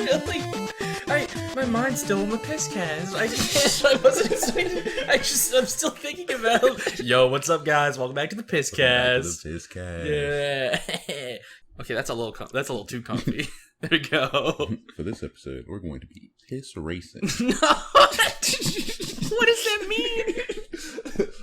Really? My mind's still on the Pisscast. I wasn't excited. I'm still thinking about. Yo, what's up, guys? Welcome back to the Pisscast. Yeah. Okay, that's a little too comfy. There we go. For this episode, we're going to be piss racing. No. What does that mean?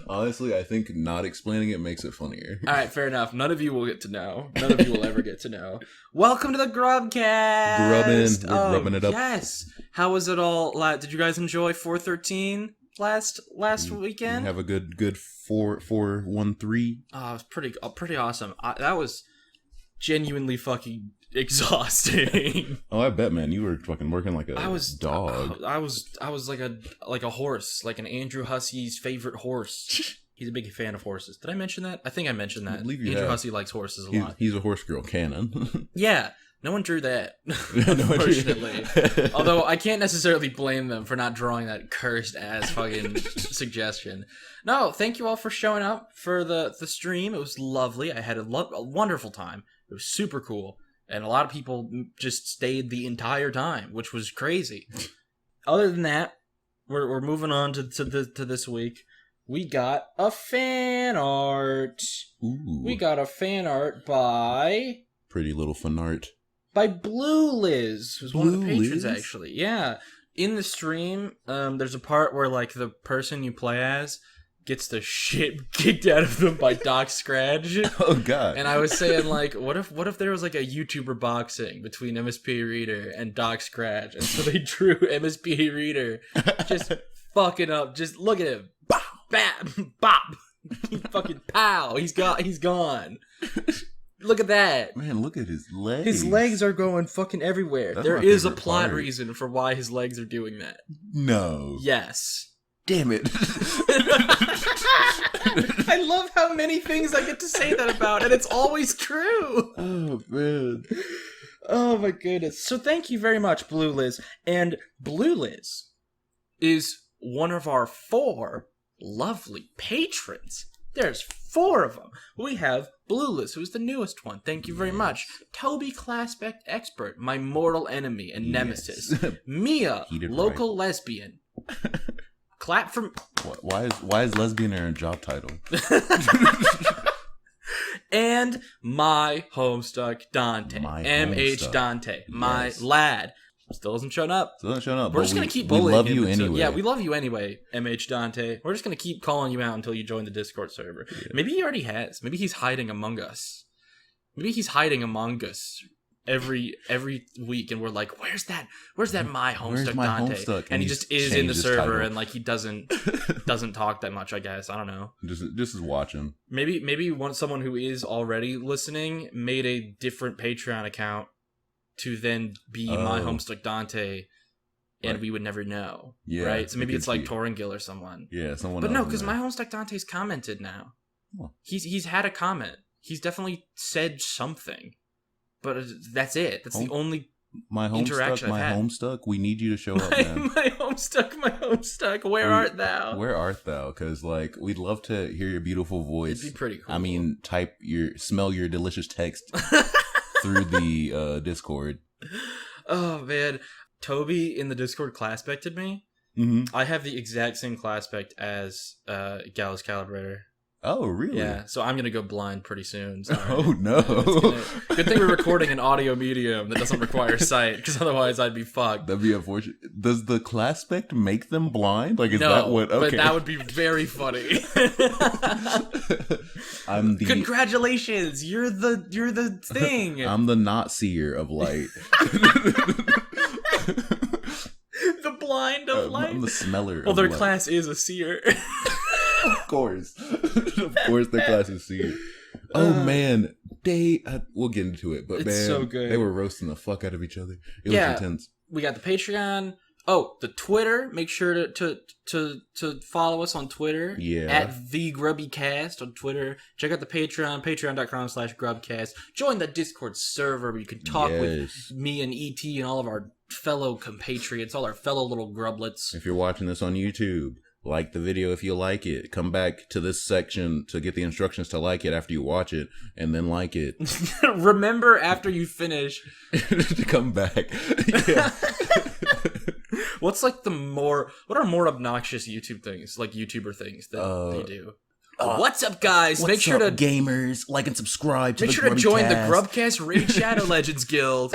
Honestly, I think not explaining it makes it funnier. All right, fair enough. None of you will get to know. None of you will ever get to know. Welcome to the GrubCast. Grubbing. We're grubbing it up. Yes. How was it all? Did you guys enjoy 413 last weekend? Have a good 4-1-3. Oh, it was pretty awesome. That was genuinely fucking exhausting. Oh, I bet, man. You were fucking working like a dog. I was like a horse, like an Andrew Hussey's favorite horse. He's a big fan of horses. Did I mention that? I think I mentioned that. Andrew Hussey likes horses a lot. He's a horse girl canon. Yeah. No one drew that, unfortunately. Although I can't necessarily blame them for not drawing that cursed-ass fucking suggestion. No, thank you all for showing up for the stream. It was lovely. I had a wonderful time. It was super cool. And a lot of people just stayed the entire time, which was crazy. Other than that, we're moving on to this week. We got a fan art. Ooh. We got a fan art by... Pretty little fan art. By Blue Liz, who's one of the patrons, Liz? actually. Yeah. In the stream, there's a part where, like, the person you play as gets the shit kicked out of them by Doc Scratch. Oh, God. And I was saying, like, what if there was, like, a YouTuber boxing between MSP Reader and Doc Scratch? And so they drew MSP Reader just fucking up. Just look at him. Bop! Bap! Bop! Fucking pow! He's gone. Look at that. Man, look at his legs. His legs are going fucking everywhere. That's there my is a favorite plot part. reason for why his legs are doing that. No. Yes. Damn it. I love how many things I get to say that about, and it's always true. Oh, man. Oh, my goodness. So thank you very much, Blue Liz. And Blue Liz is one of our 4 lovely patrons. There's 4 of them. We have Blue Liz, who's the newest one. Thank you very much. Toby Claspect Expert, my mortal enemy and nemesis. Mia, local lesbian. Clap from... Why is lesbian in a job title? And my Homestuck Dante. MH Dante. My lad. Still hasn't shown up. We're just going to keep bullying him. We love you anyway. Yeah, we love you anyway, MH Dante. We're just going to keep calling you out until you join the Discord server. Yeah. Maybe he already has. Maybe he's hiding among us. Every week, and we're like, where's that my Homestuck Dante? Homestuck? And he just is in the server, and like he doesn't talk that much, I guess. I don't know. Just is watching. Maybe someone who is already listening made a different Patreon account to then be my Homestuck Dante, and we would never know. Yeah, right? So maybe it's like Torringil or someone. Yeah, someone. But no, because my Homestuck Dante's commented now. Huh. He's had a comment. He's definitely said something. But that's it. That's the only interaction I've had. Homestuck, we need you to show up, man. My Homestuck, where art thou? Where art thou? Because, like, we'd love to hear your beautiful voice. It'd be pretty cool. I mean, smell your delicious text through the Discord. Oh, man. Toby in the Discord class-spected me. Mm-hmm. I have the exact same class-spect as Gallus Calibrator. Oh, really? Yeah, so I'm going to go blind pretty soon. Sorry. Oh, no. Good thing we're recording an audio medium that doesn't require sight, because otherwise I'd be fucked. That'd be unfortunate. Does the class spec make them blind? Like, is no, that what... Okay. But that would be very funny. Congratulations! You're the thing! I'm the not seer of light. The blind of light? I'm the smeller of light. Well, their class is a seer. Of course. Of course their class is seer. Oh, man. We'll get into it, but man, so good. They were roasting the fuck out of each other. It was intense. We got the Patreon. Oh, the Twitter. Make sure to follow us on Twitter. Yeah. At the GrubCast on Twitter. Check out the Patreon, patreon.com/GrubCast. Join the Discord server where you can talk with me and ET and all of our fellow compatriots, all our fellow little grublets. If you're watching this on YouTube, like the video if you like it. Come back to this section to get the instructions to like it after you watch it, and then like it. Remember after you finish to come back. Yeah. What are more obnoxious YouTube things, like YouTuber things that they do? What's up, guys? Make sure to gamers like and subscribe to make sure to join the GrubCast Raid Shadow Legends Guild.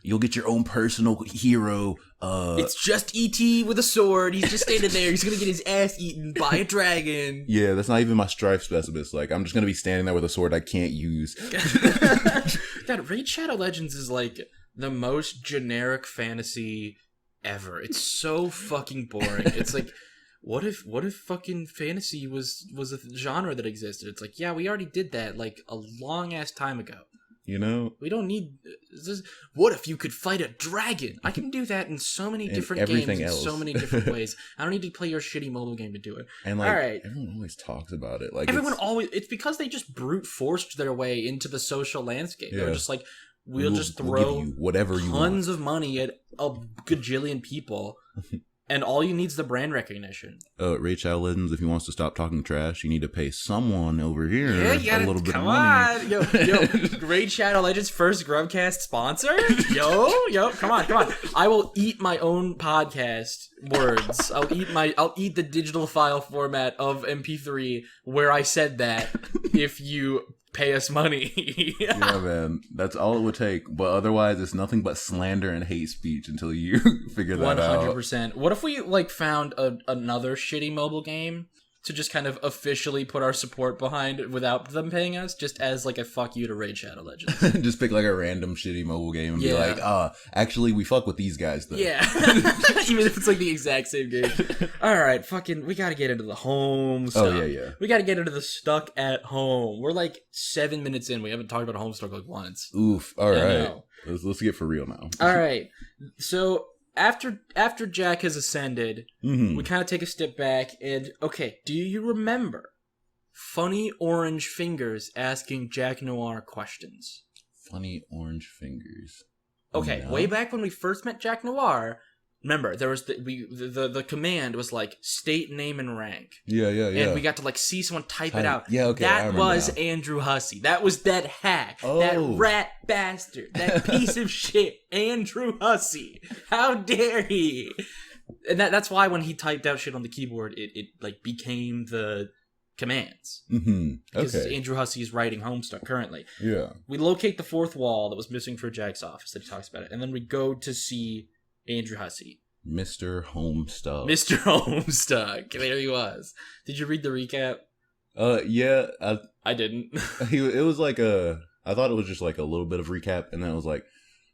You'll get your own personal hero. It's just ET with a sword. He's just standing there. He's gonna get his ass eaten by a dragon. Yeah, that's not even my strife specialist. Like, I'm just gonna be standing there with a sword I can't use. God, Raid Shadow Legends is like the most generic fantasy ever. It's so fucking boring. It's like, what if fucking fantasy was a genre that existed? It's like, yeah, we already did that like a long ass time ago. You know? We don't need this. What if you could fight a dragon? I can do that in so many different games in so many different ways. I don't need to play your shitty mobile game to do it. And like, all right. Everyone always talks about it. Like, it's because they just brute forced their way into the social landscape. Yeah. They're just like, we'll just throw give you whatever you tons want. of money at a gajillion people. And all you need is the brand recognition. Raid Shadow Legends, if he wants to stop talking trash, you need to pay someone over here a little bit of money. Yo, Raid Shadow Legends first GrubCast sponsor? Yo, come on. I will eat my own podcast words. I'll eat the digital file format of MP3 where I said that if you pay us money. Yeah, man. That's all it would take. But otherwise, it's nothing but slander and hate speech until you figure that out. 100%. What if we like found another shitty mobile game to just kind of officially put our support behind without them paying us, just as like a fuck you to Raid Shadow Legends? Just pick like a random shitty mobile game and be like, actually we fuck with these guys though. Yeah. Even if it's like the exact same game. Alright, we gotta get into the home stuff. Oh yeah. We gotta get into the stuck at home. We're like 7 minutes in. We haven't talked about Homestuck like once. Oof. Alright. Let's get for real now. Alright. So after Jack has ascended, we kind of take a step back and, okay, do you remember Funny Orange Fingers asking Jack Noir questions? Funny Orange Fingers. Okay, way back when we first met Jack Noir, remember, there was the command was like state name and rank. Yeah. And we got to like see someone type it out. Yeah, okay. That was Andrew Hussey. That was that hack. Oh. That rat bastard. That piece of shit. Andrew Hussey. How dare he? And that's why when he typed out shit on the keyboard, it like became the commands. Because Andrew Hussey is writing Homestuck currently. Yeah. We locate the fourth wall that was missing for Jack's office that he talks about it. And then we go to see Andrew Hussey. Mr. Homestuck. Mr. Homestuck. There he was. Did you read the recap? Yeah. I didn't. It was like I thought it was just like a little bit of recap, and then it was like,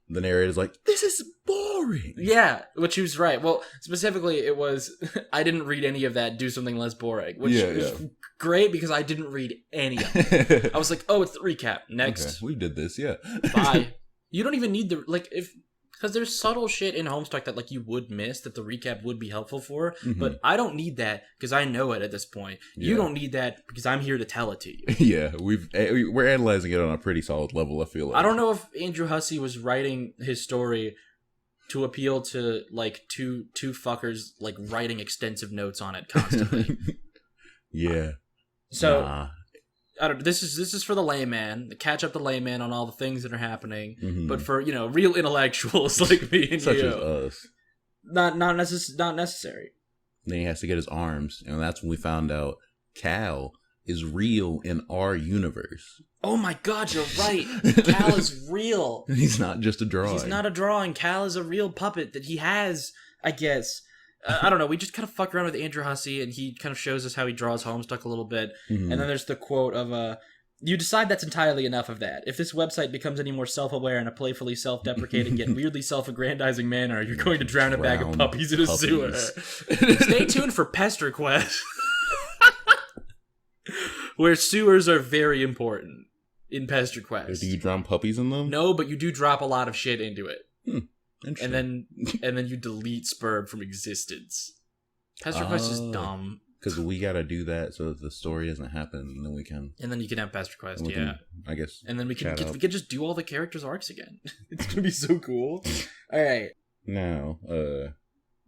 the narrator's like, this is boring. Yeah, which he was right. Well, specifically, it was, I didn't read any of that, do something less boring. Which is great because I didn't read any of it. I was like, oh, it's the recap. Next. Okay, we did this, yeah. Bye. You don't even need because there's subtle shit in Homestuck that like you would miss that the recap would be helpful for, but I don't need that because I know it at this point. Yeah. You don't need that because I'm here to tell it to you. Yeah, we're analyzing it on a pretty solid level, I feel like. I don't know if Andrew Hussey was writing his story to appeal to like two fuckers like writing extensive notes on it constantly. Yeah. So I don't. This is for the layman, to catch up the layman on all the things that are happening. But for real intellectuals like me and such you, as us, not necessary. Then he has to get his arms, and that's when we found out Cal is real in our universe. Oh my God, you're right. Cal is real. He's not just a drawing. He's not a drawing. Cal is a real puppet that he has, I guess. I don't know. We just kind of fuck around with Andrew Hussey, and he kind of shows us how he draws Homestuck a little bit. And then there's the quote of, you decide that's entirely enough of that. If this website becomes any more self-aware in a playfully self-deprecating yet weirdly self-aggrandizing manner, you're going to drown a bag of puppies in a sewer. Stay tuned for Pester Quest, where sewers are very important in Pester Quest. Do you drown puppies in them? No, but you do drop a lot of shit into it. And then you delete Spurb from existence. Pester Quest is dumb. Because we gotta do that so that the story doesn't happen, and then we can. And then you can have Pester Quest, I guess. And then we can just do all the characters' arcs again. It's gonna be so cool. All right. Now,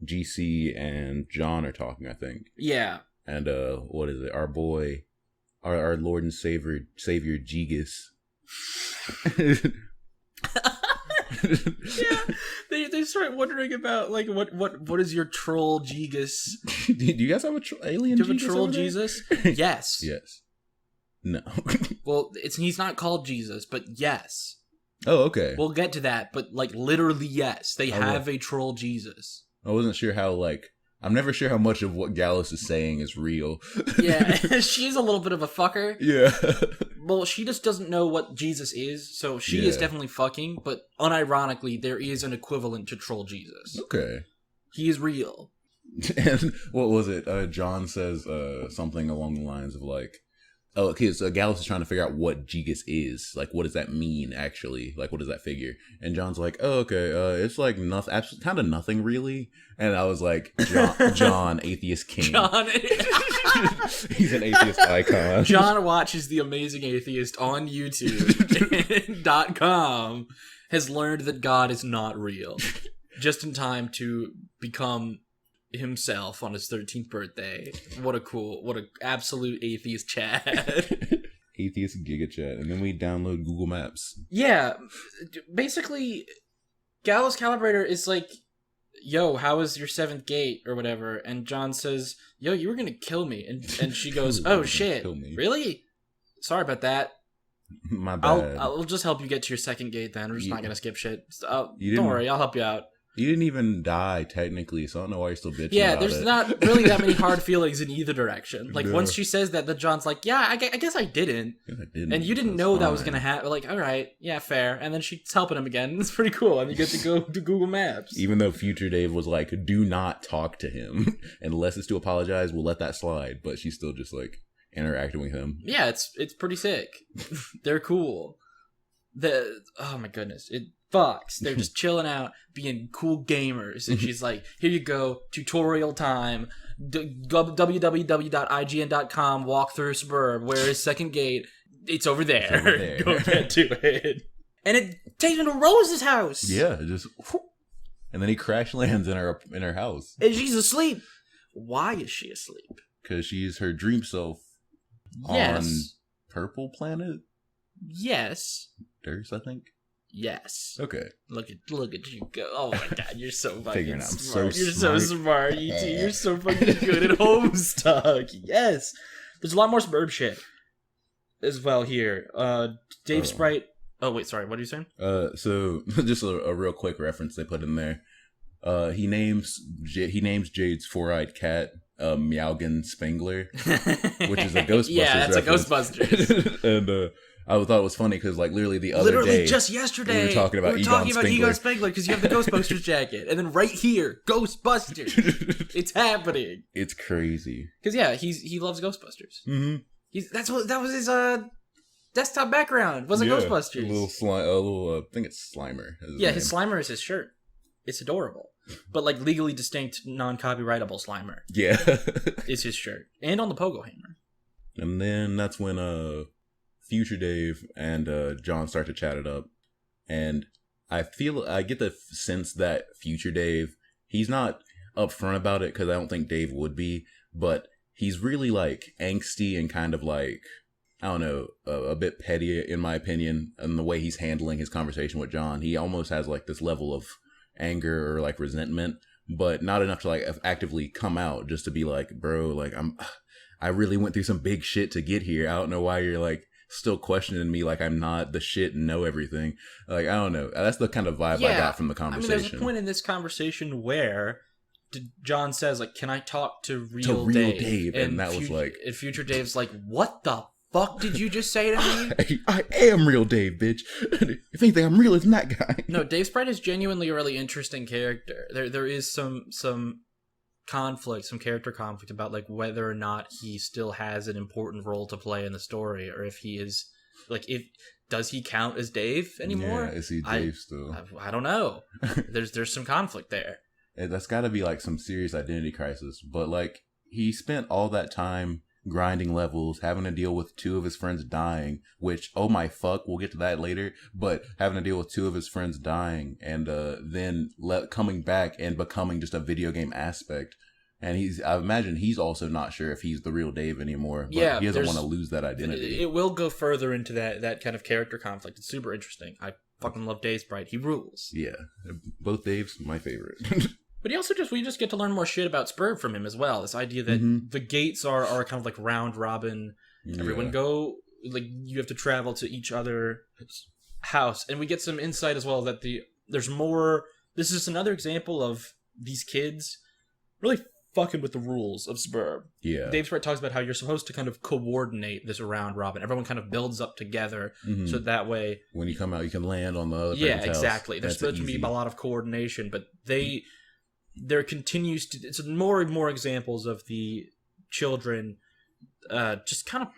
GC and John are talking, I think. Yeah. And what is it? Our boy, our Lord and Savior Gigas. Yeah, they start wondering about like what is your troll Jesus? Do you guys have a alien? Do you have a Jesus troll over there? Jesus? Yes. Yes. No. Well, he's not called Jesus, but yes. Oh, okay. We'll get to that, but like literally, yes, they Oh, have a troll Jesus. I wasn't sure how I'm never sure how much of what Gallus is saying is real. Yeah, she's a little bit of a fucker. Yeah. Well, she just doesn't know what Jesus is, so she is definitely fucking, but unironically, there is an equivalent to troll Jesus. Okay. He is real. And what was it? John says something along the lines of like, oh, okay, so Gallus is trying to figure out what Gigas is. Like, what does that mean, actually? Like, what does that figure? And John's like, oh, okay, it's like nothing, kind of nothing, really. And I was like, John, atheist king. John. He's an atheist icon. John watches The Amazing Atheist on YouTube.com, has learned that God is not real. Just in time to become himself on his 13th birthday. What a absolute atheist chat. Atheist giga chat. And then we download Google Maps. Yeah, basically, Gallus Calibrator is like, yo, how was your 7th gate or whatever? And John says, yo, you were gonna kill me. And she goes, oh shit, really? Sorry about that. My bad. I'll just help you get to your 2nd gate then. We're just not gonna skip shit. Don't worry, I'll help you out. You didn't even die, technically, so I don't know why you're still bitching Yeah, about there's it. not really that many hard feelings in either direction. Like, No. once she says that, then John's like, yeah, I guess I didn't. Yeah, I didn't. And you didn't That's know that was fine. going to happen. Like, all right, yeah, fair. And then she's helping him again. It's pretty cool. And you get to go to Google Maps. Even though Future Dave was like, do not talk to him. Unless it's to apologize, we'll let that slide. But she's still just like interacting with him. Yeah, it's pretty sick. They're cool. Oh my goodness. It fucks. They're just chilling out, being cool gamers. And she's like, here you go, tutorial time. www.ign.com, walk through suburb. Where is 2nd gate? It's over there. It's over there. Go get to it. And it takes me to Rose's house. Yeah, just... And then he crash lands in her house. And she's asleep. Why is she asleep? Because she's her dream self Yes. on Purple Planet? Yes. Durst, I think? Yes. Okay. Look at you go. Oh my god, you're so fucking Figuring out I'm smart. so You're so smart, ET. You're so fucking good at Homestuck. Yes. There's a lot more suburb shit as well here. Dave Sprite. Oh wait, sorry. What are you saying? So just a real quick reference they put in there. He names Jade's four-eyed cat Meowgan Spangler, which is a Ghostbusters Yeah, that's reference. a Ghostbusters. And I thought it was funny because like literally the other day, just yesterday, we were talking about Egon Spengler because you have the Ghostbusters jacket, and then right here, Ghostbusters. It's happening. It's crazy. Because yeah, he loves Ghostbusters. Mm-hmm. That was his desktop background. Was it Ghostbusters? A little I think it's Slimer. Yeah, his Slimer is his shirt. It's adorable, but like legally distinct, non-copyrightable Slimer. Yeah, is his shirt, and on the pogo hammer. And then that's when Future Dave and John start to chat it up, and I get the sense that Future Dave, he's not upfront about it because I don't think Dave would be, but he's really like angsty and kind of like, I don't know, a bit petty in my opinion, in the way he's handling his conversation with John. He almost has like this level of anger or like resentment, but not enough to like actively come out, just to be like, bro, like I really went through some big shit to get here. I don't know why you're like still questioning me like I'm not the shit and know everything. Like, I don't know. That's the kind of vibe I got from the conversation. I mean, there's a point in this conversation where John says, like, can I talk to real Dave? And that was like... And Future Dave's like, what the fuck did you just say to me? I am real Dave, bitch. If anything, I'm realer than that guy. No, Dave Sprite is genuinely a really interesting character. There is some conflict, some character conflict about like whether or not he still has an important role to play in the story, or if he is like, does he count as Dave anymore? Yeah, is he Dave still? I don't know. There's some conflict there. That's got to be like some serious identity crisis. But like he spent all that time grinding levels, having to deal with 2 of his friends dying, which, oh my fuck, we'll get to that later, but having to deal with 2 of his friends dying, and then coming back and becoming just a video game aspect. And I imagine he's also not sure if he's the real Dave anymore, but he doesn't want to lose that identity. It will go further into that kind of character conflict. It's super interesting. I fucking love Dave Sprite. He rules. Yeah. Both Daves, my favorite. But we just get to learn more shit about Spurb from him as well. This idea that the gates are kind of like round robin. Everyone you have to travel to each other's house. And we get some insight as well that there's more. This is another example of these kids really fucking with the rules of Spurb. Yeah. Dave Sprite talks about how you're supposed to kind of coordinate this round robin. Everyone kind of builds up together, so that way when you come out, you can land on the other person's house. Exactly. There's supposed to be a lot of coordination, but there continues to... It's more and more examples of the children just kind of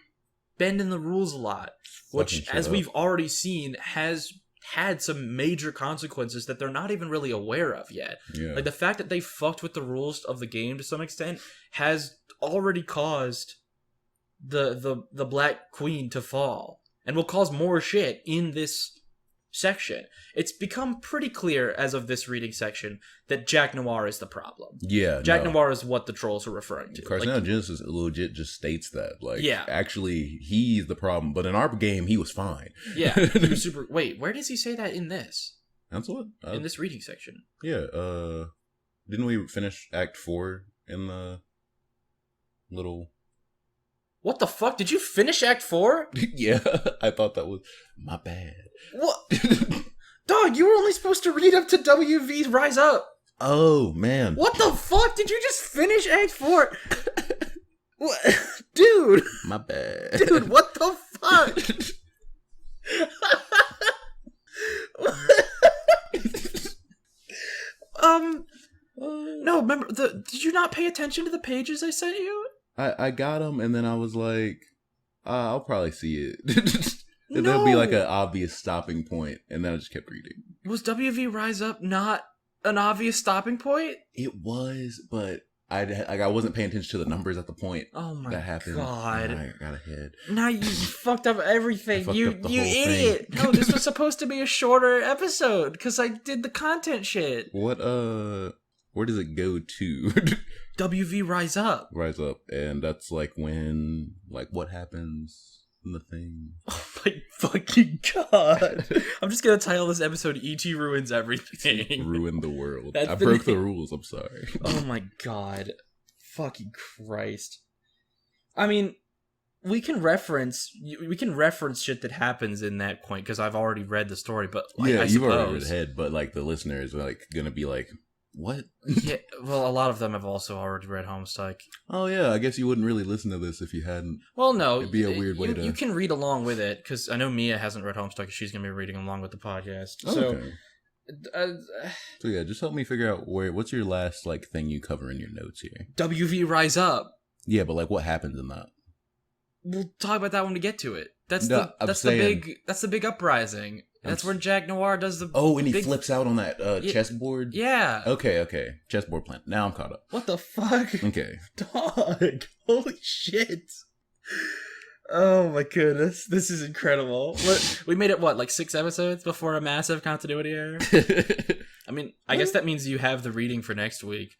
bending the rules a lot, which, as we've already seen, has had some major consequences that they're not even really aware of yet. Yeah. Like, the fact that they fucked with the rules of the game to some extent has already caused the Black Queen to fall, and will cause more shit in this section. It's become pretty clear as of this reading section that Jack Noir is the problem. Yeah, Jack Noir is what the trolls are referring to. Carcinogenesis legit just states that. Like, actually, he's the problem. But in our game, he was fine. Yeah, he was super... Wait, where does he say that in this? That's what? In this reading section. Yeah, didn't we finish Act 4 in the little... What the fuck? Did you finish Act 4? Yeah, I thought that was my bad. What? Dog, you were only supposed to read up to WV's Rise Up. Oh, man. What the fuck? Did you just finish Act 4? What? Dude. My bad. Dude, what the fuck? No, remember, did you not pay attention to the pages I sent you? I got them, and then I was like, I'll probably see it. And there'll be like an obvious stopping point, and then I just kept reading. Was WV Rise Up not an obvious stopping point? It was, but I wasn't paying attention to the numbers at the point that happened. God. I got ahead. Now you fucked up everything. You idiot. Thing. No, this was supposed to be a shorter episode, because I did the content shit. What, where does it go to? WV Rise Up. Rise Up, and that's like when, like, what happens in the thing. Oh my fucking god. I'm just gonna title this episode E.T. Ruins Everything. Ruin the world. I broke the rules, I'm sorry. Oh my god. Fucking Christ. I mean, we can reference shit that happens in that point, because I've already read the story, but like, yeah, you've already read ahead, but like the listener is like gonna be like, what? Yeah, well, a lot of them have also already read Homestuck. Oh yeah, I guess you wouldn't really listen to this if you hadn't. Well, no, it'd be a weird way to. You can read along with it, because I know Mia hasn't read Homestuck. She's gonna be reading along with the podcast. Okay. So yeah, just help me figure out what's your last like thing you cover in your notes here. WV Rise Up. Yeah, but like what happens in that? We'll talk about that when we get to it. That's the big uprising. That's where Jack Noir does the... Oh, and he flips out on that chessboard? Yeah. Okay. Chessboard plan. Now I'm caught up. What the fuck? Okay. Dog. Holy shit. Oh my goodness. This is incredible. We made it, like 6 episodes before a massive continuity error? I mean, I guess that means you have the reading for next week.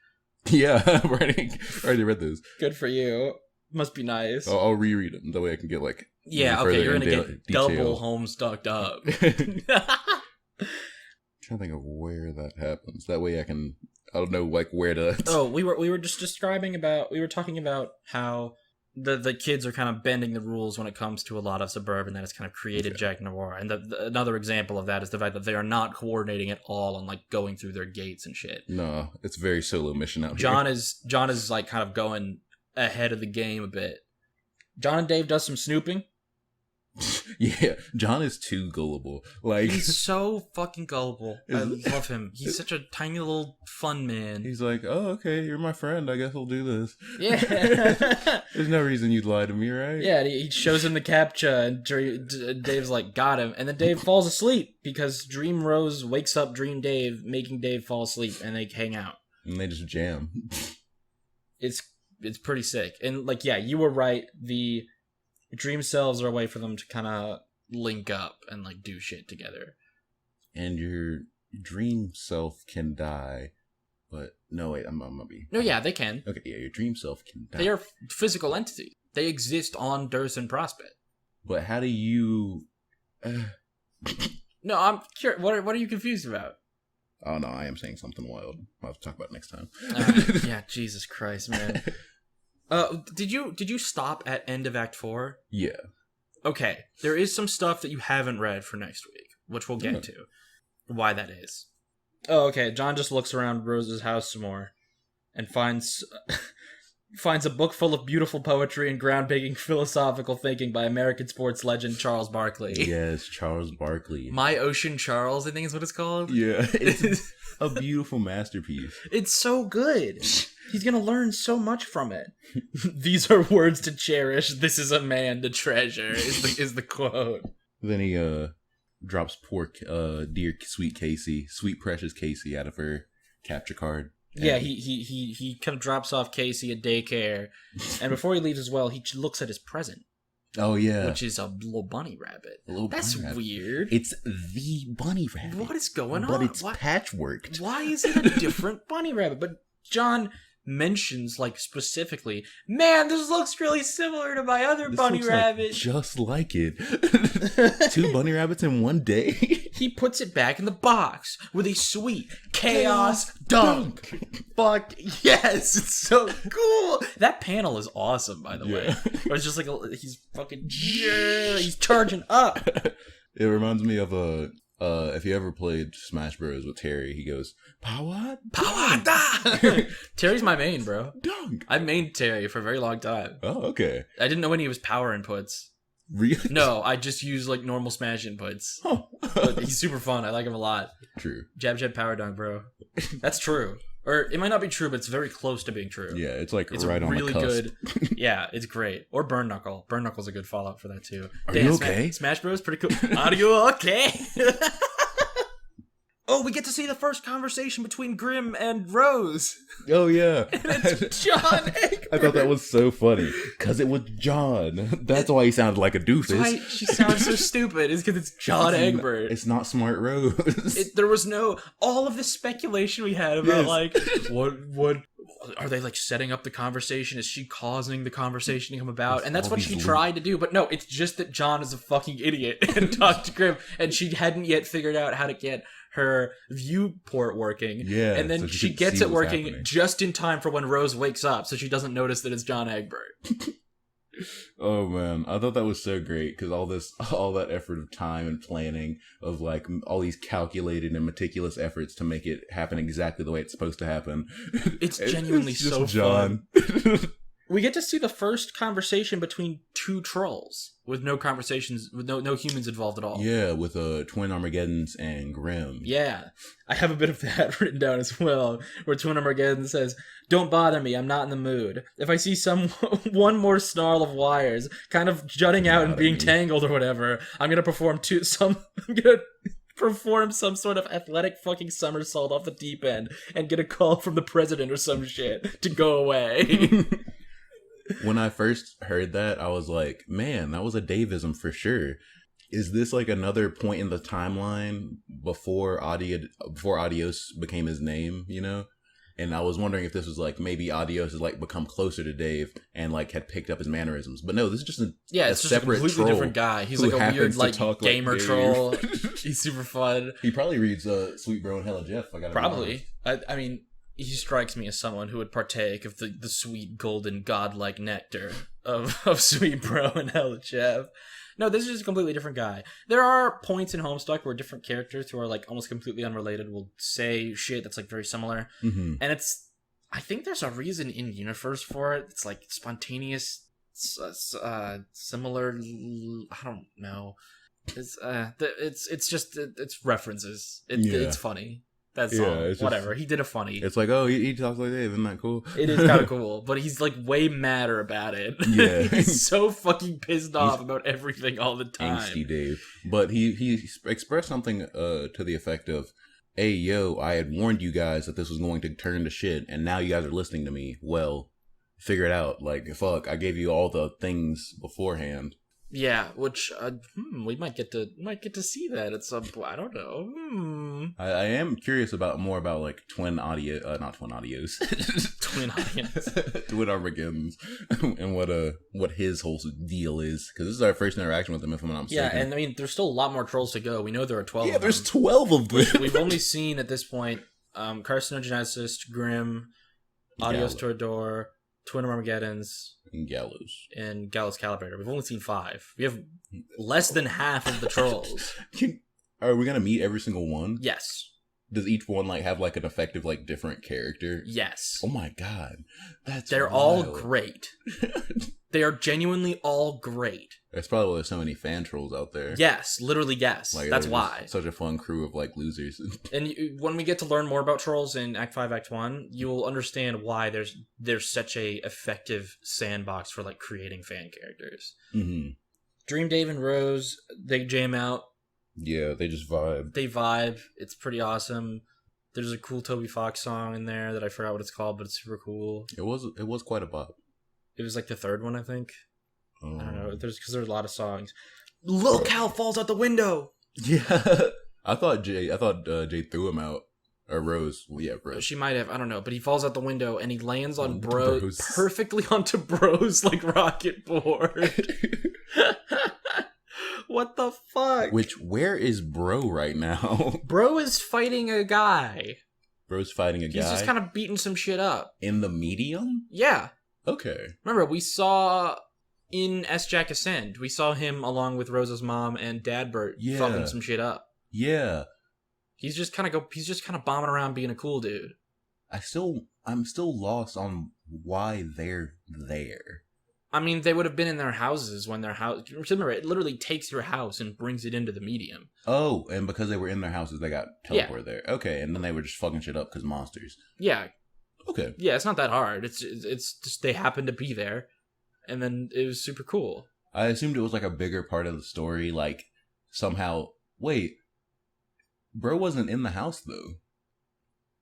Yeah, I already read those. Good for you. Must be nice. I'll reread them. That way I can get like... Yeah, okay, you're gonna get double Homestucked up. I'm trying to think of where that happens. That way I don't know, like, where to... Oh, we were just we were talking about how the kids are kind of bending the rules when it comes to a lot of Suburban that has kind of created Jack Noir. And another example of that is the fact that they are not coordinating at all on, like, going through their gates and shit. No, it's a very solo mission out John here. John is, like, kind of going ahead of the game a bit. John and Dave does some snooping. Yeah, John is too gullible. Like, he's so fucking gullible. I love him. He's such a tiny little fun man. He's like, oh, okay, you're my friend. I guess we'll do this. Yeah. There's no reason you'd lie to me, right? Yeah, he shows him the CAPTCHA, and Dave's like, got him. And then Dave falls asleep because Dream Rose wakes up Dream Dave, making Dave fall asleep, and they hang out. And they just jam. It's it's pretty sick. And like, yeah, you were right. The dream selves are a way for them to kind of link up and like do shit together. And your dream self can die, but no, wait, I'm gonna be. No, yeah, they can. Okay, yeah, your dream self can die. They are physical entities. They exist on Durst and Prospect. But how do you? No, I'm curious. What are you confused about? Oh no, I am saying something wild. I'll have to talk about it next time. Yeah, Jesus Christ, man. Did you stop at end of Act 4? Yeah. Okay, there is some stuff that you haven't read for next week, which we'll get to. Why that is. Oh, okay. John just looks around Rose's house some more and finds a book full of beautiful poetry and groundbreaking philosophical thinking by American sports legend Charles Barkley. Yes, Charles Barkley. My Ocean Charles, I think is what it's called. Yeah, it's a beautiful masterpiece. It's so good. He's gonna learn so much from it. These are words to cherish. This is a man to treasure. Is the quote. Then he drops poor dear sweet precious Casey out of her capture card. Yeah, he kind of drops off Casey at daycare, and before he leaves as well, he looks at his present. Oh yeah, which is a little bunny rabbit. That's bunny rabbit. Weird. It's the bunny rabbit. What is going on? But it's patchworked. Why is it a different bunny rabbit? But John mentions like specifically, man, this looks really similar to my other bunny rabbit. Like just like it. 2 bunny rabbits in one day. He puts it back in the box with a sweet chaos dunk. Fuck yes, it's so cool. That panel is awesome, by the way. It's just like he's fucking he's charging up. It reminds me of if you ever played Smash Bros with Terry, he goes, Power Terry's my main, bro. Dunk. I mained Terry for a very long time. Oh, okay. I didn't know any of his power inputs. Really? No, I just use like normal Smash inputs. Oh. But he's super fun. I like him a lot. True. Jab power dunk, bro. That's true. Or it might not be true, but it's very close to being true. Yeah, it's like right on the cusp. Really good. Yeah, it's great. Or Burn Knuckle. Burn Knuckle's a good follow-up for that too. Are you okay? Smash Bros. Pretty cool. Are you okay? Oh, we get to see the first conversation between Grimm and Rose. Oh, yeah. And it's John Egbert. I thought that was so funny. Because it was John. That's why he sounded like a doofus. That's why she sounds so stupid. It's because it's John Egbert. It's not Smart Rose. There was all of the speculation we had about, like, what... Are they, like, setting up the conversation? Is she causing the conversation to come about? And that's what she tried to do. But no, it's just that John is a fucking idiot and talked to Grimm. And she hadn't yet figured out how to get her viewport working. Yeah. And then she gets it working just in time for when Rose wakes up, so she doesn't notice that it's John Egbert. Oh man, I thought that was so great because all that effort of time and planning of like all these calculated and meticulous efforts to make it happen exactly the way it's supposed to happen. It's genuinely it's just so John. Fun. We get to see the first conversation between 2 trolls with no conversations, with no humans involved at all. Yeah, with Twin Armageddons and Grimm. Yeah, I have a bit of that written down as well, where Twin Armageddon says, "Don't bother me, I'm not in the mood. If I see one more snarl of wires kind of jutting out and being tangled or whatever, I'm gonna perform some sort of athletic fucking somersault off the deep end and get a call from the president or some shit to go away." When I first heard that, I was like, man, that was a Davism for sure. Is this like another point in the timeline before Adios became his name, you know? And I was wondering if this was like maybe Adios has like become closer to Dave and like had picked up his mannerisms. But no, this is just a separate completely different guy. He's like a weird like gamer troll. He's super fun. He probably reads Sweet Bro and Hella Jeff. Probably. I mean, he strikes me as someone who would partake of the sweet golden godlike nectar of Sweet Bro and Hella Jeff. No, this is just a completely different guy. There are points in Homestuck where different characters who are like almost completely unrelated will say shit that's like very similar. Mm-hmm. And I think there's a reason in universe for it. It's like spontaneous, similar. I don't know. It's just references. It's funny. That song, it's whatever. He did a funny. It's like, oh, he talks like Dave. Isn't that cool? It is kind of cool, but he's like way madder about it. Yeah, he's so fucking pissed off about everything all the time. Angsty Dave. But he expressed something to the effect of, "Hey, yo, I had warned you guys that this was going to turn to shit, and now you guys are listening to me. Well, figure it out. Like, fuck, I gave you all the things beforehand. Yeah, which we might get to see that at some point. I don't know. I am curious about more about like twin audio, not twin audios, Twin audience, twin Armageddons, and what his whole deal is. Because this is our first interaction with him, if I'm not mistaken. Yeah, and I mean, there's still a lot more trolls to go. We know there are 12. Yeah, of there's them. 12 of them. We've only seen at this point Carcinogenesis, Grim, Audios Torador, Twin Armageddons, and Gallows Calibrator. We've only seen 5. We have less than half of the trolls. Are we gonna meet every single one? Yes. Does each one like have like an effective like different character? Yes. Oh my god, they're all great. They are genuinely all great. That's probably why there's so many fan trolls out there. Yes, literally yes. Like, that's why. Such a fun crew of like losers. And when we get to learn more about trolls in Act 5, Act 1, you will understand why there's such a effective sandbox for like creating fan characters. Mm-hmm. Dream Dave and Rose, they jam out. Yeah, they just vibe. They vibe. It's pretty awesome. There's a cool Toby Fox song in there that I forgot what it's called, but it's super cool. It was quite a bop. It was like the third one, I think. I don't know. Because there's a lot of songs. Lil Cal falls out the window. Yeah, I thought Jay threw him out, or Rose. Well, yeah, Rose. She might have. I don't know. But he falls out the window and he lands on Bros perfectly onto Bros like rocket board. What the fuck? Where is Bro right now? Bro is fighting a guy. Bro's fighting a guy. He's just kind of beating some shit up. In the medium? Yeah. Okay. Remember, we saw in S-Jack Ascend, we saw him along with Rosa's mom and Dadbert fucking some shit up. Yeah. He's just kind of bombing around being a cool dude. I'm still lost on why they're there. I mean, they would have been in their houses when their house... Remember, it literally takes your house and brings it into the medium. Oh, and because they were in their houses, they got teleported there. Okay, and then they were just fucking shit up because monsters. Yeah. Okay. Yeah, it's not that hard. It's just they happened to be there, and then it was super cool. I assumed it was like a bigger part of the story, like somehow... Wait, Bro wasn't in the house, though.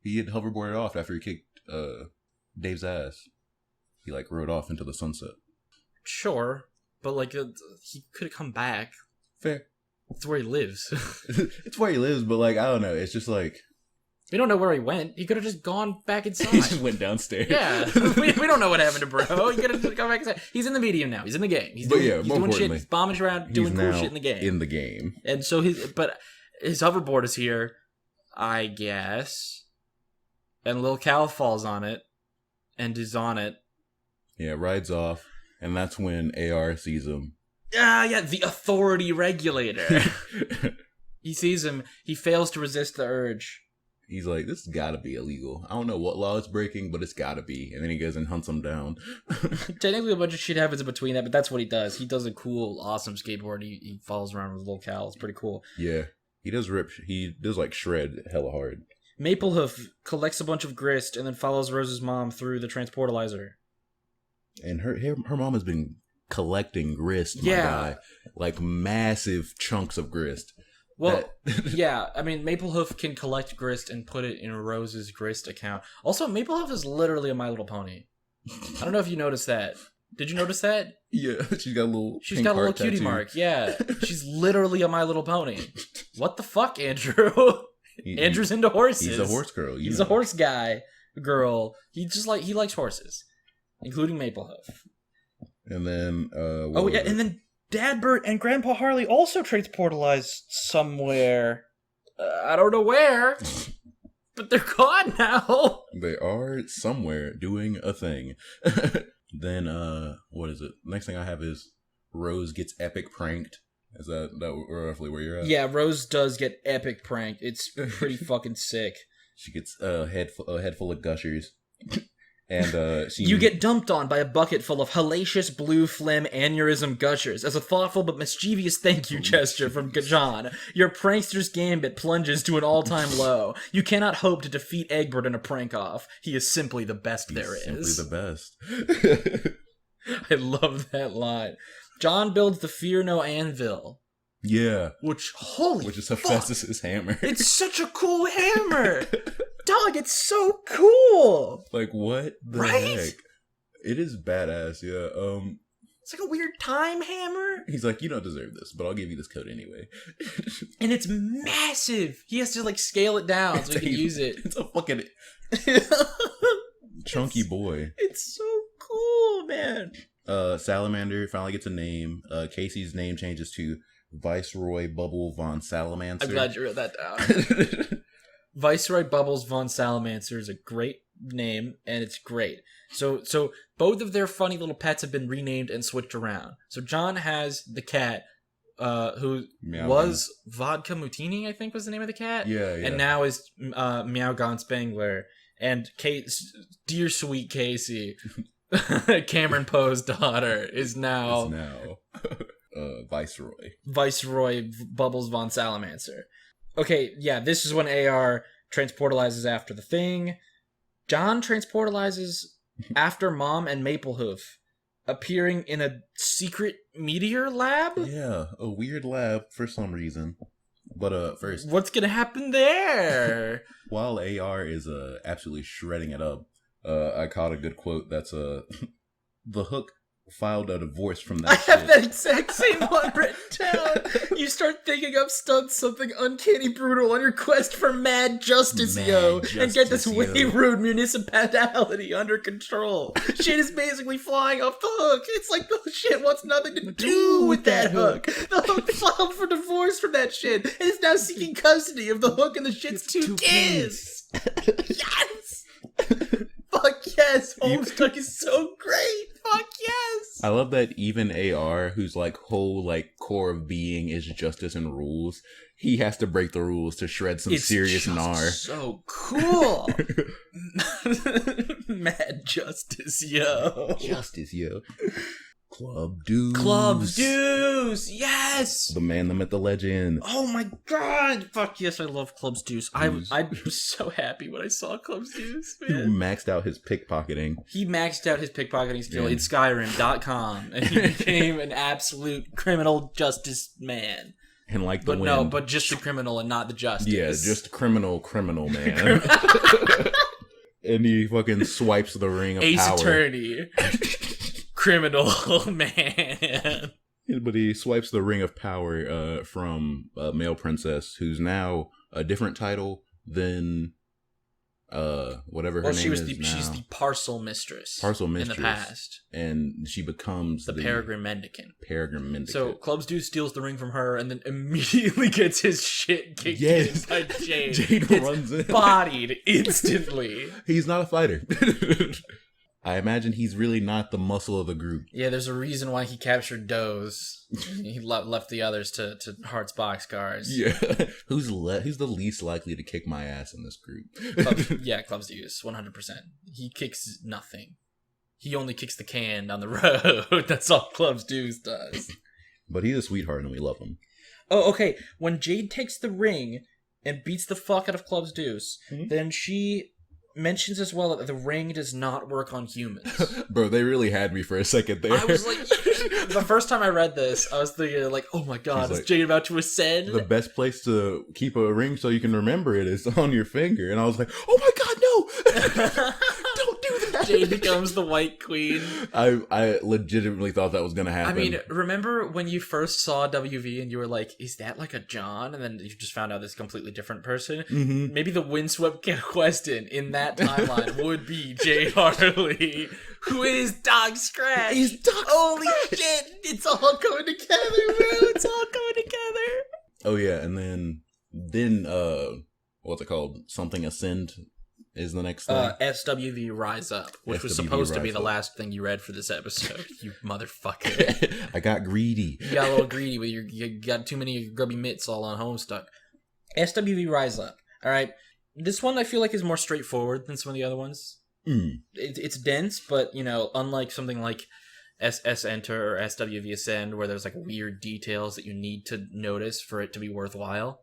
He had hoverboarded off after he kicked Dave's ass. He, like, rode off into the sunset. Sure, but, like, he could have come back. Fair. It's where he lives. It's where he lives, but, like, I don't know. It's just, like... We don't know where he went. He could have just gone back inside. He just went downstairs. Yeah. we don't know what happened to Bro. He could have just gone back inside. He's in the medium now. He's in the game. He's doing shit. He's bombing around, doing cool shit in the game. In the game. And so his hoverboard is here, I guess. And Lil Cal falls on it and is on it. Yeah, rides off. And that's when AR sees him. Yeah, the authority regulator. He sees him. He fails to resist the urge. He's like, this has got to be illegal. I don't know what law it's breaking, but it's got to be. And then he goes and hunts him down. Technically, a bunch of shit happens in between that, but that's what he does. He does a cool, awesome skateboard. He falls around with Lil Cal. It's pretty cool. Yeah. He does like shred hella hard. Maplehoof collects a bunch of grist and then follows Rose's mom through the transportalizer. And her mom has been collecting grist, my guy. Like massive chunks of grist. Well, yeah, I mean, Maplehoof can collect grist and put it in Rose's grist account. Also, Maplehoof is literally a My Little Pony. I don't know if you noticed that. Did you notice that? Yeah, she's got a little cutie tattoo. Mark, yeah. She's literally a My Little Pony. What the fuck, Andrew? Andrew's into horses. He's a horse girl. He's a horse guy, girl. He likes horses. Including Maplehoof. And then, and then Dadbert and Grandpa Harley also transportalized somewhere. I don't know where, but they're gone now. They are somewhere doing a thing. Then, what is it? Next thing I have is Rose gets epic pranked. Is that roughly where you're at? Yeah, Rose does get epic pranked. It's pretty fucking sick. She gets a head full of gushers. And you get dumped on by a bucket full of hellacious blue phlegm aneurysm gushers as a thoughtful but mischievous thank you gesture from John. Your prankster's gambit plunges to an all-time low. You cannot hope to defeat Egbert in a prank-off. He is simply the best there is. Simply the best. I love that line. John builds the Fear No Anvil. Yeah. Which is Hephaestus' hammer. It's such a cool hammer. Dog, it's so cool. Like, what the heck? It is badass, yeah. It's like a weird time hammer. He's like, you don't deserve this, but I'll give you this coat anyway. And it's massive. He has to like scale it down so he can use it. It's a fucking chunky boy. It's so cool, man. Salamander finally gets a name. Casey's name changes to Viceroy Bubble von Salamancer. I'm glad you wrote that down. Viceroy Bubbles von Salamancer is a great name, and it's great. So both of their funny little pets have been renamed and switched around. So John has the cat, who was Vodka Mutini, I think was the name of the cat. Yeah. And now is Meowgon Spangler. And dear sweet Casey, Cameron Poe's daughter, is now Viceroy. Viceroy Bubbles von Salamancer. Okay, yeah, this is when AR transportalizes after the thing. John transportalizes after Mom and Maplehoof, appearing in a secret meteor lab? Yeah, a weird lab for some reason. But first, what's gonna happen there? While AR is absolutely shredding it up, I caught a good quote that's the Hook filed a divorce from that shit. I have that exact same one written down. You start thinking up something uncanny brutal on your quest for mad justice, and get this way rude municipality under control. Shit is basically flying off the Hook. It's like the shit wants nothing to do with that Hook. The Hook filed for divorce from that shit and is now seeking custody of the Hook and the shit's two kids. Yes! Fuck yes! Homestuck is so great! Fuck yes! I love that even AR, whose whole core of being is justice and rules, he has to break the rules to shred some serious gnar. So cool! Mad justice, yo. Justice, yo. Club Deuce. Club Deuce, yes! The man, the myth, the legend. Oh my god! Fuck yes, I love Club Deuce. I was so happy when I saw Club Deuce, man. He maxed out his pickpocketing. He maxed out his pickpocketing skill in Skyrim.com, and he became an absolute criminal justice man. And but just the criminal and not the justice. Yeah, just criminal man. And he fucking swipes the ring of Ace power. Attorney. Criminal man. But he swipes the ring of power from Male Princess, who's now a different title than whatever her name is now. She's the Parcel Mistress. Parcel Mistress. In the past. And she becomes the Peregrine Mendicant. Peregrine Mendicant. So Club Deuce steals the ring from her and then immediately gets his shit kicked in by Jade. Jade runs in. Bodied instantly. He's not a fighter. I imagine he's really not the muscle of the group. Yeah, there's a reason why he captured Doze. He left the others to Heart's boxcars. Yeah. Who's the least likely to kick my ass in this group? Club Deuce, 100%. He kicks nothing. He only kicks the can down the road. That's all Club Deuce does. But he's a sweetheart and we love him. Oh, okay. When Jade takes the ring and beats the fuck out of Club Deuce, then she mentions as well that the ring does not work on humans. Bro, they really had me for a second there. I was like, the first time I read this, I was thinking like, oh my god, is Jade about to ascend? The best place to keep a ring so you can remember it is on your finger. And I was like, oh my god, no! Don't do that! Jade becomes the White Queen. I legitimately thought that was going to happen. I mean, remember when you first saw WV and you were like, is that like a John? And then you just found out this completely different person? Mm-hmm. Maybe the windswept question in that timeline would be Jade Harley, who is Doc Scratch. He's Doc Holy shit! It's all coming together, bro! It's all coming together! Oh yeah, and then what's it called? Something Ascend is the next thing. SWV Rise Up, which was supposed to be the last thing you read for this episode. You motherfucker. I got greedy. You got a little greedy with you got too many grubby mitts all on Homestuck. SWV Rise Up. Alright. This one I feel like is more straightforward than some of the other ones. It's dense, but unlike something like SS Enter or SWV Ascend, where there's weird details that you need to notice for it to be worthwhile.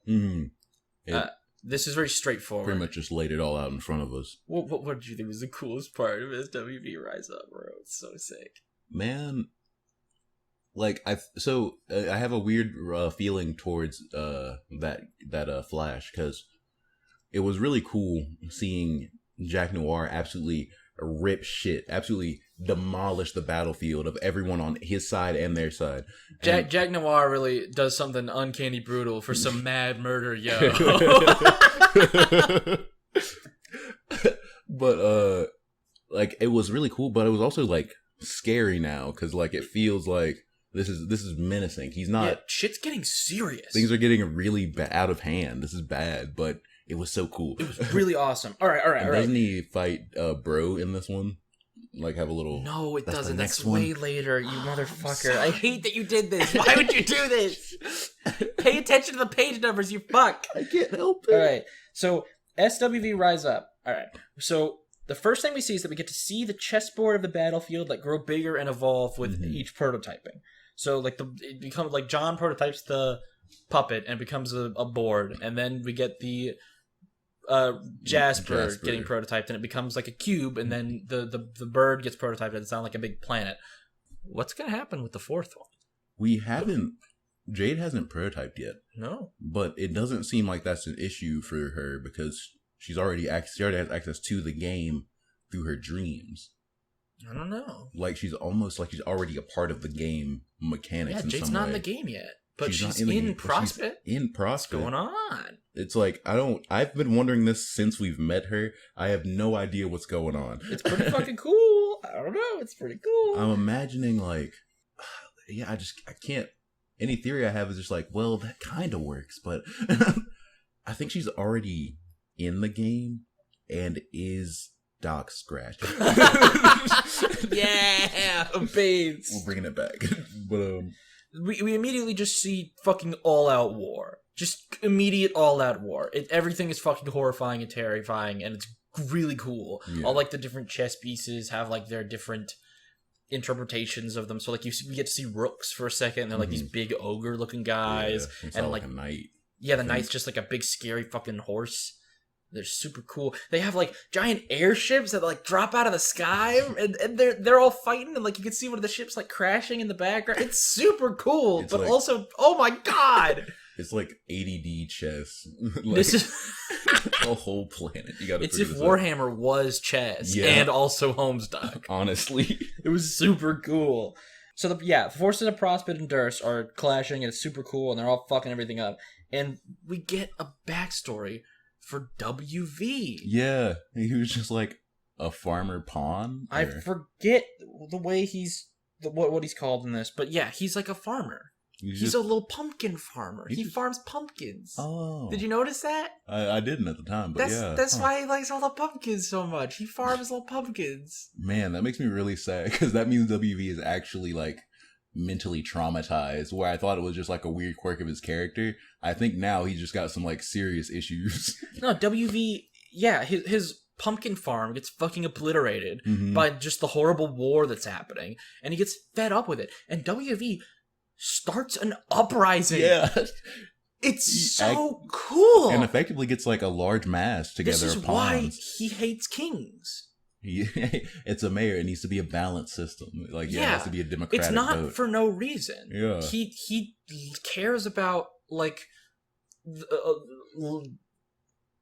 This is very straightforward. Pretty much just laid it all out in front of us. What did you think was the coolest part of SWV Rise Up, bro? It's so sick. Man, I have a weird feeling towards that Flash, because it was really cool seeing Jack Noir absolutely rip shit, absolutely demolish the battlefield of everyone on his side and their side. Jack Noir really does something uncanny brutal for some mad murder, yo. But like it was really cool, but it was also like scary now because like it feels like this is menacing. He's not. Yeah, shit's getting serious. Things are getting really out of hand. This is bad, but it was so cool. It was really awesome. All right. Doesn't he fight Bro in this one? Like have a little. No, it doesn't. That's one. way later, you motherfucker. I hate that you did this. Why would you do this? Pay attention to the page numbers, you fuck. I can't help it. All right. So SWV Rise Up. All right. So the first thing we see is that we get to see the chessboard of the battlefield like grow bigger and evolve with each prototyping. So like it becomes like John prototypes the puppet and becomes a board, and then we get the Jasper getting prototyped and it becomes like a cube, and then the bird gets prototyped and it sounds like a big planet. What's gonna happen with the fourth one? Jade hasn't prototyped yet. No, but it doesn't seem like that's an issue for her because she already has access to the game through her dreams. I don't know. Like she's almost like she's already a part of the game mechanics. Yeah, Jade's not in the game yet, but she's in Prospect. In Prospect. What's going on? It's like I've been wondering this since we've met her. I have no idea what's going on. It's pretty fucking cool. I don't know. It's pretty cool. I'm imagining like, yeah, I can't. Any theory I have is just like, well, that kind of works, but I think she's already in the game and is Doc Scratch. Yeah, babes. We're bringing it back, but we immediately just see fucking all-out war. Just immediate all-out war. Everything is fucking horrifying and terrifying, and it's really cool. Yeah. All like the different chess pieces have like their different interpretations of them. So like we get to see rooks for a second, and they're like these big ogre-looking guys, and like a knight. Yeah, the knight's just like a big scary fucking horse. They're super cool. They have like giant airships that like drop out of the sky, and they're all fighting, and like you can see one of the ships like crashing in the background. It's super cool, but like, also, oh my god, it's like ADD chess. Like, this is a whole planet. You got. It's if Warhammer was chess and also Homestuck. Honestly, it was super cool. So the forces of Prospect and Durst are clashing, and it's super cool, and they're all fucking everything up. And we get a backstory for WV. Yeah, he was just like a farmer pawn. I forget the way what he's called in this, but yeah, he's like a farmer. He's a little pumpkin farmer. He farms pumpkins. Oh, did you notice that? I didn't at the time, but that's why he likes all the pumpkins so much. He farms little pumpkins. Man, that makes me really sad because that means WV is actually like mentally traumatized, where I thought it was just like a weird quirk of his character. I think now he's just got some like serious issues. No, WV, yeah, his pumpkin farm gets fucking obliterated by just the horrible war that's happening, and he gets fed up with it, and WV starts an uprising. Yeah. It's so cool. And effectively gets like a large mass together. This is of why pawns. he hates kings. It's a mayor. It needs to be a balanced system. Like, it has to be a democratic It's not vote. for no reason. Yeah. He cares about, like,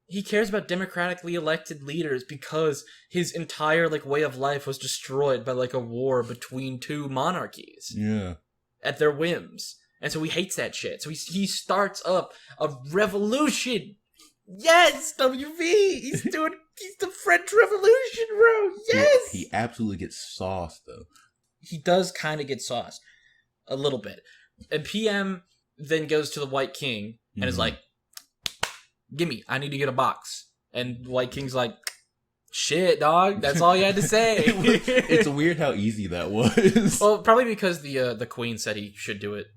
he cares about democratically elected leaders because his entire, like, way of life was destroyed by, like, a war between two monarchies. Yeah. At their whims. And so he hates that shit. So he starts up a revolution. Yes, WV! He's the French Revolution, bro! Yes! He absolutely gets sauced, though. He does kind of get sauced. A little bit. And PM then goes to the White King and is like, gimme, I need to get a box. And White King's like, shit, dog, that's all you had to say. It's weird how easy that was. Well, probably because the queen said he should do it.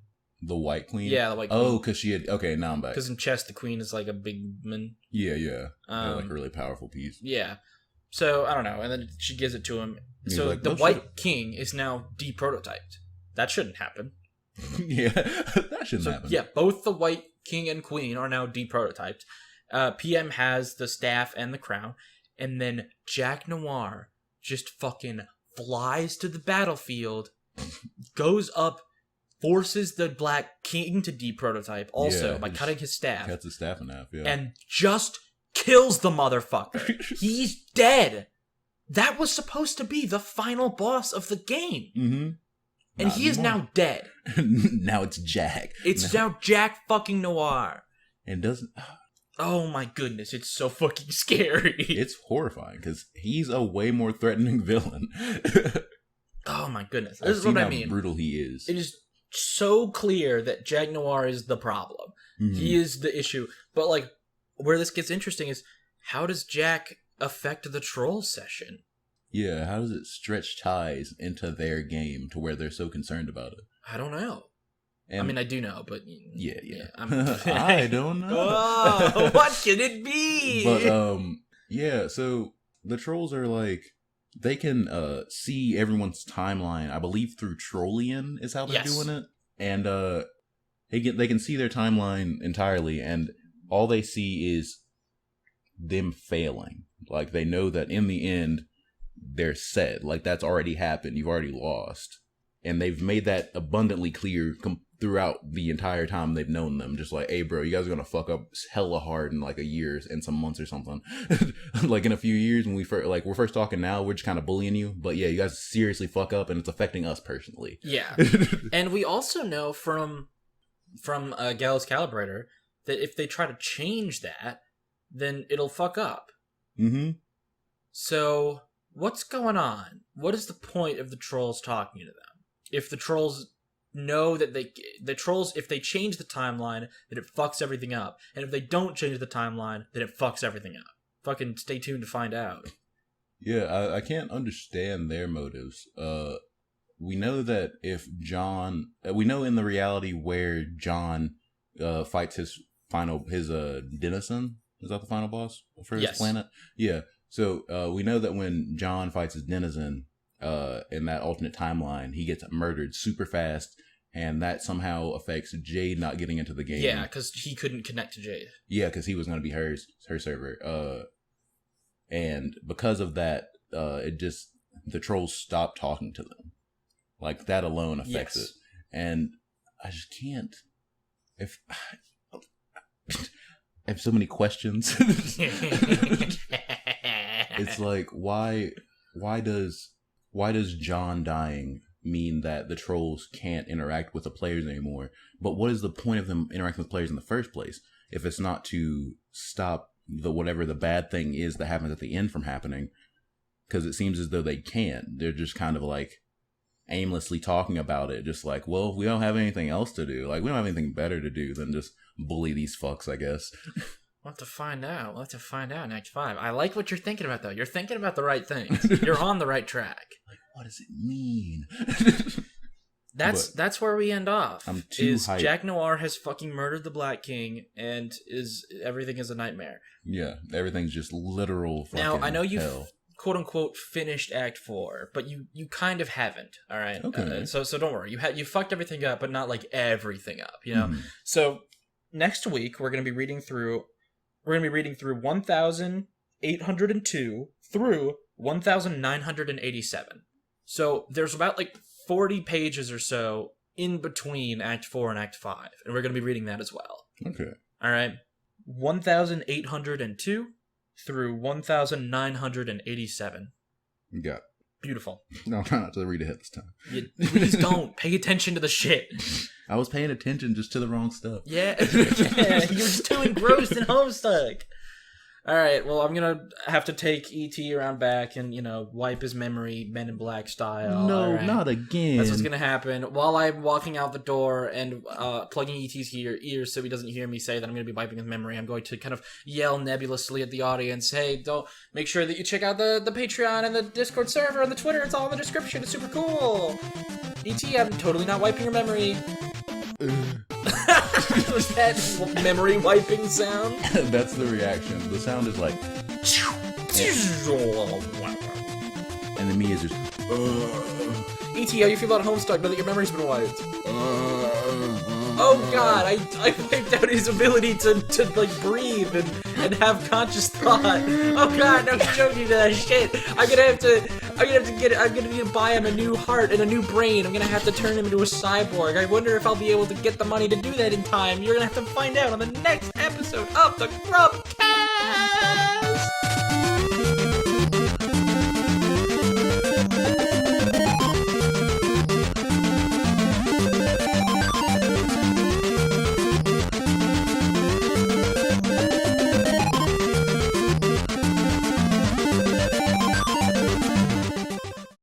The White Queen? Yeah, the White Queen. Oh, because she had... Okay, now I'm back. Because in chess, the queen is like a big man. Yeah. Like a really powerful piece. Yeah. So, I don't know. And then she gives it to him. So, like, the White King is now deprototyped. That shouldn't happen. Yeah, that shouldn't happen. Yeah, both the White King and Queen are now deprototyped. PM has the staff and the crown. And then Jack Noir just fucking flies to the battlefield, goes up, forces the Black King to deprototype also by cutting his staff. Cuts his staff in half, yeah. And just kills the motherfucker. He's dead. That was supposed to be the final boss of the game. Mm-hmm. And he is now dead. Now it's Jack. It's now Jack fucking Noir. And doesn't... Oh my goodness, it's so fucking scary. It's horrifying, because he's a way more threatening villain. Oh my goodness. This is what I mean. How brutal he is. It is so clear that Jack Noir is the problem. Mm-hmm. He is the issue. But, like, where this gets interesting is, how does Jack affect the troll session? Yeah, how does it stretch ties into their game to where they're so concerned about it? I don't know. And I mean, I do know, but... Yeah. I don't know. Oh, what can it be? But, yeah, so the trolls are like... They can see everyone's timeline, I believe through Trollian is how they're doing it. And they can see their timeline entirely, and all they see is them failing. Like, they know that in the end... they're set. Like, that's already happened. You've already lost. And they've made that abundantly clear throughout the entire time they've known them. Just like, hey, bro, you guys are going to fuck up hella hard in like a year and some months or something. Like, in a few years when we're first talking now, we're just kind of bullying you. But yeah, you guys seriously fuck up and it's affecting us personally. Yeah. And we also know from Gallows Calibrator that if they try to change that, then it'll fuck up. Mm-hmm. So... what's going on? What is the point of the trolls talking to them? If the trolls know that if they change the timeline, then it fucks everything up. And if they don't change the timeline, then it fucks everything up. Fucking stay tuned to find out. Yeah, I can't understand their motives. We know that we know in the reality where John fights his Denizen. Is that the final boss for his planet? Yeah. So, we know that when John fights his Denizen, in that alternate timeline, he gets murdered super fast, and that somehow affects Jade not getting into the game. Yeah, because he couldn't connect to Jade. Yeah, because he was going to be her server. And because of that, the trolls stopped talking to them. Like, that alone affects it. And I just can't... I have so many questions. It's like, why does John dying mean that the trolls can't interact with the players anymore? But what is the point of them interacting with players in the first place if it's not to stop whatever the bad thing is that happens at the end from happening? Because it seems as though they can't. They're just kind of like aimlessly talking about it, just like, well, we don't have anything else to do. Like, we don't have anything better to do than just bully these fucks, I guess. We'll have to find out. We'll have to find out in Act 5. I like what you're thinking about, though. You're thinking about the right things. You're on the right track. Like, what does it mean? That's where we end off. I'm too hyped. Jack Noir has fucking murdered the Black King, and everything is a nightmare. Yeah, everything's just literal fucking hell. Now, I know you've quote-unquote finished Act 4, but you kind of haven't, all right? Okay. So don't worry. You fucked everything up, but not like everything up, you know? So next week, we're going to be reading through 1,802 through 1,987. So there's about like 40 pages or so in between Act 4 and Act 5, and we're going to be reading that as well. Okay. All right. 1,802 through 1,987. Yeah. Beautiful. No, try not to read ahead this time. Please don't. Pay attention to the shit. I was paying attention just to the wrong stuff. Yeah, you're just too engrossed in Homestuck. All right, well, I'm going to have to take E.T. around back and, wipe his memory, Men in Black style. No, not again. That's what's going to happen. While I'm walking out the door and plugging E.T.'s ears so he doesn't hear me say that I'm going to be wiping his memory, I'm going to kind of yell nebulously at the audience, hey, don't make sure that you check out the Patreon and the Discord server and the Twitter. It's all in the description. It's super cool. E.T., I'm totally not wiping your memory. Was that memory wiping sound? That's the reaction. The sound is like... and then me is just... E.T., how you feel about Homestuck now that your memory's been wiped? Oh god, I wiped out his ability to like breathe and have conscious thought. Oh god, no joking to that shit. I'm gonna need to buy him a new heart and a new brain. I'm gonna have to turn him into a cyborg. I wonder if I'll be able to get the money to do that in time. You're gonna have to find out on the next episode of the GrubCast!